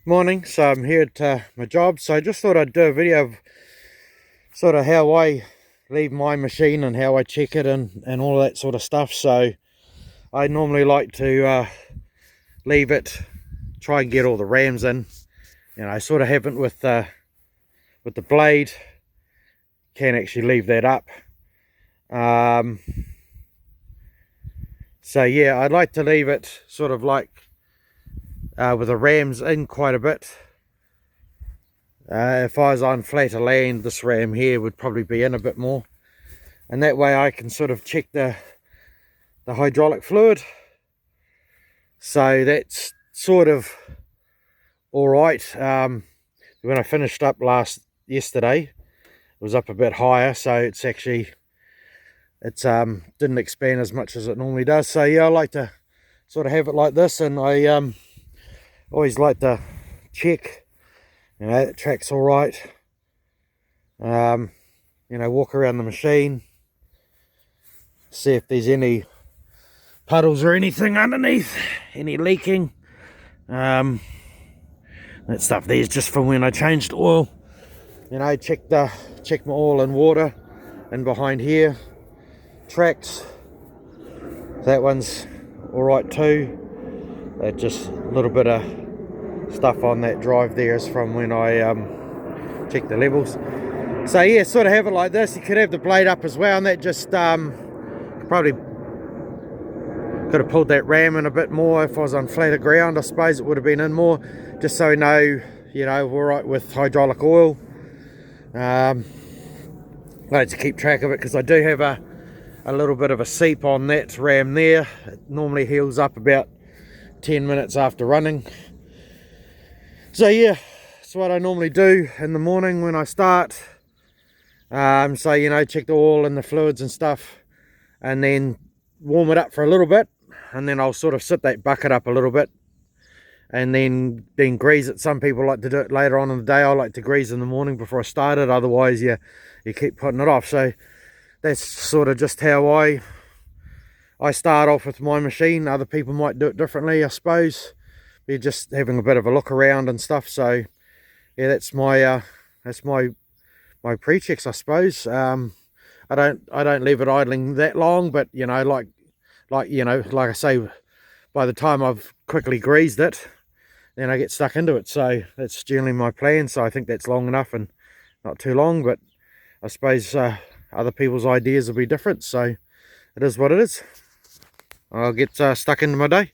Morning. So I'm here at my job, so I just thought I'd do a video of sort of how I leave my machine and how I check it and all that sort of stuff. So I normally like to leave it, try and get all the rams in. I sort of haven't with the blade, can actually leave that up. So yeah, I'd like to leave it sort of like with the rams in quite a bit. If I was on flatter land, this ram here would probably be in a bit more, and that way I can sort of check the hydraulic fluid. So that's sort of all right. When I finished up yesterday, it was up a bit higher, so it's didn't expand as much as it normally does. So yeah, I like to sort of have it like this, and I always like to check, the track's all right. Walk around the machine, see if there's any puddles or anything underneath, any leaking. That stuff there's just from when I changed oil. Check my oil and water, and behind here, tracks, that one's all right too. That just a little bit of stuff on that drive there is from when I checked the levels. So yeah, sort of have it like this. You could have the blade up as well, and that just probably could have pulled that ram in a bit more. If I was on flatter ground, I suppose it would have been in more, just so we know, we're right with hydraulic oil. I like to keep track of it because I do have a little bit of a seep on that ram there. It normally heals up about 10 minutes after running. So yeah, that's what I normally do in the morning when I start. Check the oil and the fluids and stuff, and then warm it up for a little bit, and then I'll sort of sit that bucket up a little bit, and then grease it. Some people like to do it later on in the day. I like to grease in the morning before I start it, otherwise you keep putting it off. So that's sort of just how I start off with my machine. Other people might do it differently, I suppose. You're just having a bit of a look around and stuff. So yeah, that's my pre-checks, I suppose. I don't leave it idling that long, but like I say, by the time I've quickly greased it, then I get stuck into it. So that's generally my plan. So I think that's long enough and not too long, but I suppose other people's ideas will be different. So it is what it is. I'll get stuck into my day.